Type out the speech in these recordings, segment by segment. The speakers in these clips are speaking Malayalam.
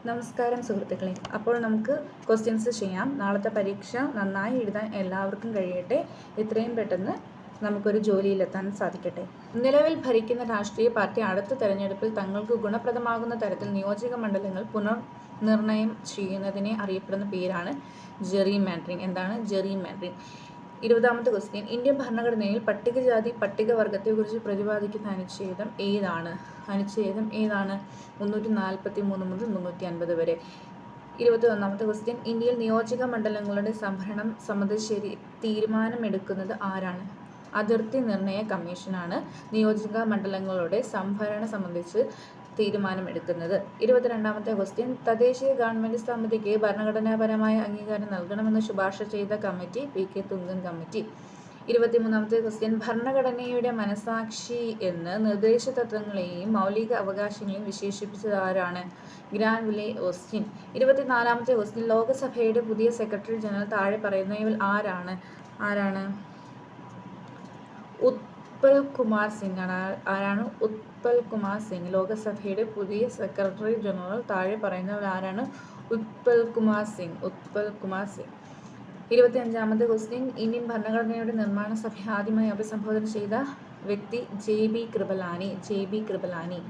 നമസ്കാരം സുഹൃത്തുക്കളെ. അപ്പോൾ നമുക്ക് ക്വസ്റ്റ്യൻസ് ചെയ്യാം. നാളത്തെ പരീക്ഷ നന്നായി എഴുതാൻ എല്ലാവർക്കും കഴിയട്ടെ. എത്രയും പെട്ടെന്ന് നമുക്കൊരു ജോലിയിലെത്താൻ സാധിക്കട്ടെ. നിലവിൽ ഭരിക്കുന്ന രാഷ്ട്രീയ പാർട്ടി അടുത്ത തെരഞ്ഞെടുപ്പിൽ തങ്ങൾക്ക് ഗുണപ്രദമാകുന്ന തരത്തിൽ നിയോജക മണ്ഡലങ്ങൾ പുനർനിർണയം ചെയ്യുന്നതിനെ അറിയപ്പെടുന്ന പേരാണ് ജെറിമാൻഡറിംഗ്. എന്താണ് ജെറിമാൻഡറിംഗ്? 20ാമത്തെ ക്വസ്റ്റ്യൻ. ഇന്ത്യൻ ഭരണഘടനയിൽ പട്ടികജാതി പട്ടികവർഗത്തെക്കുറിച്ച് പ്രതിപാദിക്കുന്ന അനുച്ഛേദം ഏതാണ്? അനുച്ഛേദം ഏതാണ്? 343 മുതൽ 350 വരെ. 21ാമത്തെ ക്വസ്റ്റ്യൻ. ഇന്ത്യയിൽ നിയോജക മണ്ഡലങ്ങളുടെ സംഭരണം സംബന്ധിച്ച് തീരുമാനമെടുക്കുന്നത് ആരാണ്? അതിർത്തി നിർണയ കമ്മീഷനാണ് നിയോജക മണ്ഡലങ്ങളുടെ സംഭരണം സംബന്ധിച്ച് തീരുമാനമെടുക്കുന്നത്. 22ാമത്തെ ക്വസ്റ്റ്യൻ. തദ്ദേശീയ ഗവൺമെന്റ് സമിതിക്ക് ഭരണഘടനാപരമായ അംഗീകാരം നൽകണമെന്ന് ശുപാർശ ചെയ്ത കമ്മിറ്റി PK തുംഗൻ കമ്മിറ്റി. 23ാമത്തെ ക്വസ്റ്റ്യൻ. ഭരണഘടനയുടെ മനസാക്ഷി എന്ന് നിർദ്ദേശ തത്വങ്ങളെയും മൗലിക അവകാശങ്ങളെയും വിശേഷിപ്പിച്ചത് ആരാണ്? ഗ്രാൻവിലെ ഓസ്റ്റിൻ. 24ാമത്തെ ക്വസ്റ്റ്യൻ. ലോകസഭയുടെ പുതിയ സെക്രട്ടറി ജനറൽ താഴെ പറയുന്നവയിൽ ആരാണ്? ഉത്പൽ കുമാർ സിംഗ് ആണ്. ആരാണ്? ഉത്പൽ കുമാർ സിംഗ്. ലോകസഭയുടെ പുതിയ സെക്രട്ടറി ജനറൽ താഴെ പറയുന്നവർ ആരാണ്? ഉത്പൽ കുമാർ സിംഗ്. 25ാമത്തെ ക്വസ്റ്റ്യൻ. ഇന്ത്യൻ ഭരണഘടനയുടെ നിർമ്മാണ സഭയെ ആദ്യമായി അഭിസംബോധന ചെയ്ത വ്യക്തി JB കൃപലാനി.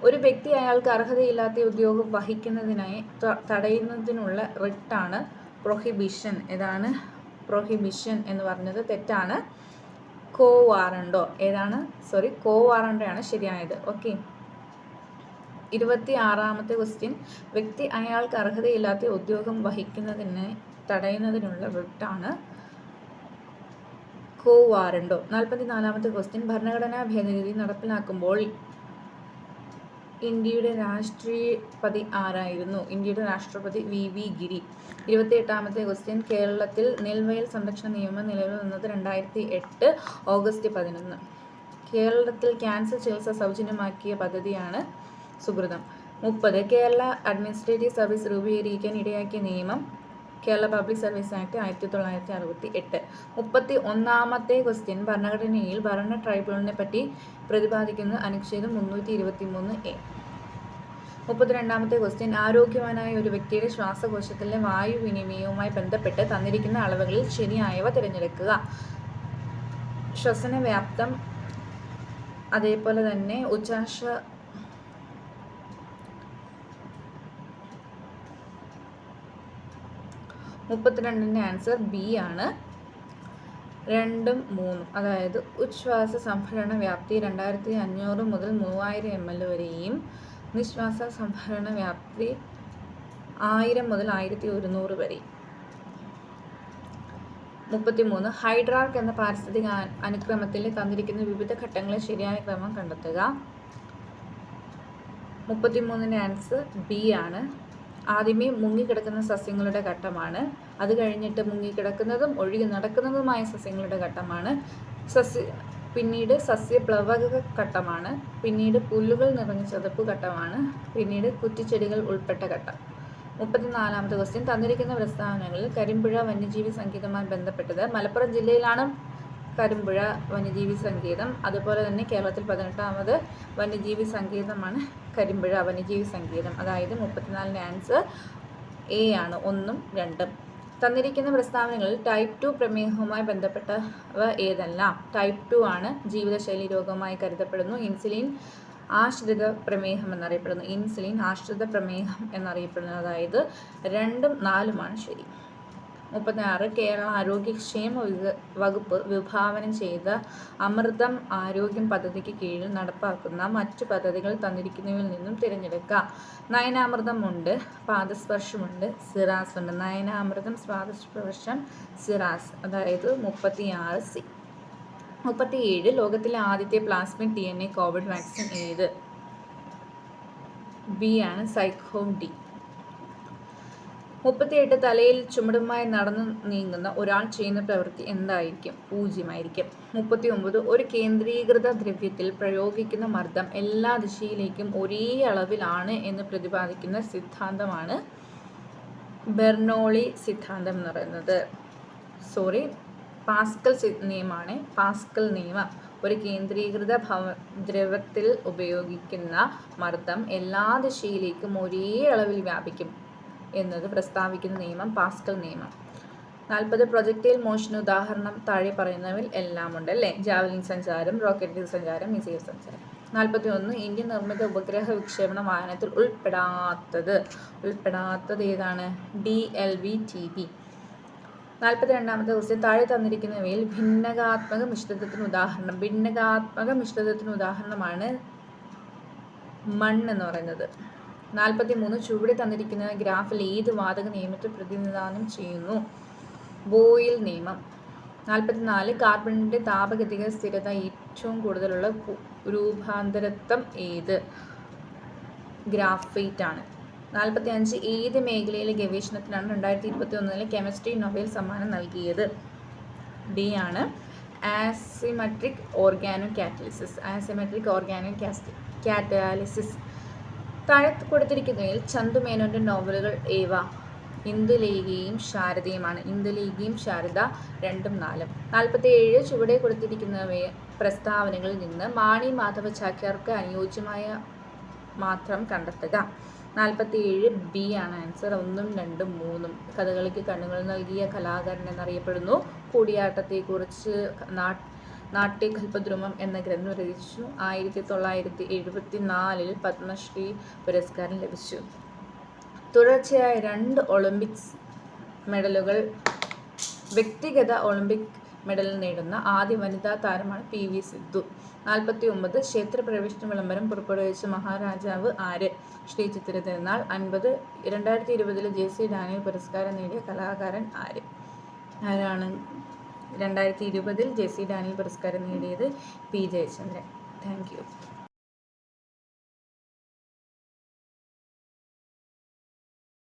ഒരു വ്യക്തി അയാൾക്ക് അർഹതയില്ലാത്ത ഉദ്യോഗം വഹിക്കുന്നതിനായി തടയുന്നതിനുള്ള റിട്ടാണ് പ്രൊഹിബിഷൻ. ഏതാണ്? പ്രൊഹിബിഷൻ എന്ന് പറഞ്ഞത് തെറ്റാണ്. കോ വാറണ്ടോ ആണ് ശരിയായത്. ഓക്കെ. 26ാമത്തെ ക്വസ്റ്റ്യൻ. വ്യക്തി അയാൾക്ക് അർഹതയില്ലാത്ത ഉദ്യോഗം വഹിക്കുന്നതിന് തടയുന്നതിനുള്ള റിട്ടാണ് കോ വാറണ്ടോ. 44ാമത്തെ ക്വസ്റ്റ്യൻ. ഭരണഘടനാ ഭേദഗതി നടപ്പിലാക്കുമ്പോൾ ഇന്ത്യയുടെ രാഷ്ട്രപതി ആരായിരുന്നു? ഇന്ത്യയുടെ രാഷ്ട്രപതി VV ഗിരി. 28ാമത്തെ ക്വസ്റ്റ്യൻ. കേരളത്തിൽ നെൽവയൽ സംരക്ഷണ നിയമം നിലവിൽ വന്നത് 2008 ഓഗസ്റ്റ് 11. കേരളത്തിൽ ക്യാൻസർ ചികിത്സ സൗജന്യമാക്കിയ പദ്ധതിയാണ് സുകൃതം. 30. കേരള അഡ്മിനിസ്ട്രേറ്റീവ് സർവീസ് രൂപീകരിക്കാൻ ഇടയാക്കിയ നിയമം കേരള പബ്ലിക് സർവീസ് ആക്ട് 1968. 31ാമത്തെ ക്വസ്റ്റ്യൻ. ഭരണഘടനയിൽ ഭരണ ട്രൈബ്യൂണലിനെ പറ്റി പ്രതിപാദിക്കുന്ന അനുച്ഛേദം 323A. 32ാമത്തെ ക്വസ്റ്റ്യൻ. ആരോഗ്യവാനായ ഒരു വ്യക്തിയുടെ ശ്വാസകോശത്തിലെ വായുവിനിമയവുമായി ബന്ധപ്പെട്ട് തന്നിരിക്കുന്ന അളവുകളിൽ ശരിയായവ തിരഞ്ഞെടുക്കുക. ശ്വസന വ്യാപ്തം, അതേപോലെ തന്നെ ഉച്ഛ്വാസ 32ന്റെ ആൻസർ B ആണ്. 2ഉം 3ഉം. അതായത് ഉച്ഛ്വാസ സംഭരണ വ്യാപ്തി 2500 മുതൽ 3000 ml വരെയും നിശ്വാസ സംഭരണ വ്യാപ്തി 1000 മുതൽ 1100 വരെയും. 33. ഹൈഡ്രാർക്ക് എന്ന പാരിസ്ഥിതിക അനുക്രമത്തിൽ തന്നിരിക്കുന്ന വിവിധ ഘട്ടങ്ങളെ ശരിയായ ക്രമം കണ്ടെത്തുക. 33ന്റെ ആൻസർ B ആണ്. ആദ്യമേ മുങ്ങിക്കിടക്കുന്ന സസ്യങ്ങളുടെ ഘട്ടമാണ്. അത് കഴിഞ്ഞിട്ട് മുങ്ങിക്കിടക്കുന്നതും ഒഴുകി നടക്കുന്നതുമായ സസ്യങ്ങളുടെ ഘട്ടമാണ്. പിന്നീട് സസ്യപ്ലവക ഘട്ടമാണ്. പിന്നീട് പുല്ലുകൾ നിറഞ്ഞ ചതുപ്പ് ഘട്ടമാണ്. പിന്നീട് കുറ്റിച്ചെടികൾ ഉൾപ്പെട്ട ഘട്ടം. 34ാമത്തെ ക്വസ്റ്റ്യൻ. തന്നിരിക്കുന്ന പ്രസ്താവനകളിൽ കരിമ്പുഴ വന്യജീവി സങ്കേതവുമായി ബന്ധപ്പെട്ടത്. മലപ്പുറം ജില്ലയിലാണ് കരിമ്പുഴ വന്യജീവി സങ്കേതം. അതുപോലെ തന്നെ കേരളത്തിൽ 18ാമത് വന്യജീവി സങ്കേതമാണ് കരിമ്പുഴ വന്യജീവി സങ്കേതം. അതായത് 34ന്റെ ആൻസർ A ആണ്. 1ഉം 2ഉം. തന്നിരിക്കുന്ന പ്രസ്താവനകളിൽ ടൈപ്പ് 2 പ്രമേഹവുമായി ബന്ധപ്പെട്ടവ ഏതെല്ലാം? ടൈപ്പ് 2 ആണ്. ജീവിതശൈലി രോഗമായി കരുതപ്പെടുന്നു. ഇൻസുലിൻ ആശ്രിത പ്രമേഹം എന്നറിയപ്പെടുന്നു. അതായത് 2ഉം 4ഉമാണ് ശരി. 36. കേരള ആരോഗ്യക്ഷേമ വകുപ്പ് വിഭാവനം ചെയ്ത അമൃതം ആരോഗ്യം പദ്ധതിക്ക് കീഴിൽ നടപ്പാക്കുന്ന മറ്റു പദ്ധതികൾ തന്നിരിക്കുന്നവയിൽ നിന്നും തിരഞ്ഞെടുക്കുക. നയനാമൃതം ഉണ്ട്, പാദസ്പർശമുണ്ട്, സിറാസ് ഉണ്ട്. നയനാമൃതം, പാദസ്പർശം, സിറാസ്. അതായത് 36C. 37. ലോകത്തിലെ ആദ്യത്തെ പ്ലാസ്മിഡ് DNA കോവിഡ് വാക്സിൻ ഏത്? B ആണ്. സൈക്കോം D. 38. തലയിൽ ചുമടുമായി നടന്നു നീങ്ങുന്ന ഒരാൾ ചെയ്യുന്ന പ്രവൃത്തി എന്തായിരിക്കും? 0 ആയിരിക്കും. 39. ഒരു കേന്ദ്രീകൃത ദ്രവ്യത്തിൽ പ്രയോഗിക്കുന്ന മർദ്ദം എല്ലാ ദിശയിലേക്കും ഒരേ അളവിലാണ് എന്ന് പ്രതിപാദിക്കുന്ന സിദ്ധാന്തമാണ് ബെർണോളി സിദ്ധാന്തം എന്ന് പറയുന്നത്. പാസ്കൽ നിയമമാണ്. പാസ്കൽ നിയമം. ഒരു കേന്ദ്രീകൃത ദ്രവത്തിൽ ഉപയോഗിക്കുന്ന മർദ്ദം എല്ലാ ദിശയിലേക്കും ഒരേ അളവിൽ വ്യാപിക്കും എന്നത് പ്രസ്താവിക്കുന്ന നിയമം പാസ്കൽ നിയമം. 40 പ്രൊജക്ടൈൽ മോഷൻ ഉദാഹരണം താഴെ പറയുന്നവയിൽ എല്ലാം ഉണ്ട് അല്ലേ. ജാവലിൻ സഞ്ചാരം, റോക്കറ്റ് സഞ്ചാരം, മിസൈൽ സഞ്ചാരം. 41 ഇന്ത്യൻ നിർമ്മിത ഉപഗ്രഹ വിക്ഷേപണ വാഹനത്തിൽ ഉൾപ്പെടാത്തത് ഏതാണ്? DLV-TB. 42ാമത്തെ ക്വസ്റ്റ്യൻ താഴെ തന്നിരിക്കുന്നവയിൽ ഭിന്നകാത്മക മിശ്രിതത്തിന് ഉദാഹരണമാണ് മണ്ണ് എന്ന് പറയുന്നത്. 43 ചുവടെ തന്നിരിക്കുന്ന ഗ്രാഫിൽ ഏത് വാതക നിയമത്തെ പ്രതിനിധാനം ചെയ്യുന്നു? ബോയിൽ നിയമം. 44 കാർബണിന്റെ താപഗതിക സ്ഥിരത ഏറ്റവും കൂടുതലുള്ള രൂപാന്തരത്വം ഏത്? ഗ്രാഫൈറ്റ് ആണ്. 45 ഏത് മേഖലയിലെ ഗവേഷണത്തിനാണ് 2021 കെമിസ്ട്രി നൊബേൽ സമ്മാനം നൽകിയത്? ഡി ആണ്. ആസിമെട്രിക് ഓർഗാനോ കാറ്റലിസിസ്. താഴെ കൊടുത്തിരിക്കുന്നതിൽ ചന്തുമേനോന്റെ നോവലുകൾ ഏവ? ഇന്ദുലേഖയും ശാരദയുമാണ്. ഇന്ദുലേഖയും ശാരദ 2ഉം 4ഉം. 47 ചുവടെ കൊടുത്തിരിക്കുന്നവയെ പ്രസ്താവനകളിൽ നിന്ന് മാണി മാധവ ചാക്യാർക്ക് അനുയോജ്യമായ മാത്രം കണ്ടെത്തുക. 47 ബി ആണ് ആൻസർ. 1ഉം 2ഉം 3ഉം. കഥകളിക്ക് കണ്ണുകൾ നൽകിയ കലാകാരൻ എന്നറിയപ്പെടുന്നു. കൂടിയാട്ടത്തെക്കുറിച്ച് നാട്യകൽപദ്രുമം എന്ന ഗ്രന്ഥം രചിച്ചു. 1974 പത്മശ്രീ പുരസ്കാരം ലഭിച്ചു. തുടർച്ചയായ 2 ഒളിമ്പിക്സ് മെഡലുകൾ വ്യക്തിഗത ഒളിമ്പിക് മെഡൽ നേടുന്ന ആദ്യ വനിതാ താരമാണ് PV സിന്ധു. 49 ക്ഷേത്രപ്രവേശന വിളംബരം പുറപ്പെടുവിച്ച മഹാരാജാവ് ആര്? ശ്രീ ചിത്തിര തിരുനാൾ. 50 2020 JC ഡാനിയൽ പുരസ്കാരം നേടിയ കലാകാരൻ ആരാണ്? 2020 JC ഡാനിയൽ പുരസ്കാരം നേടിയത് P. ജയചന്ദ്രൻ. Thank you.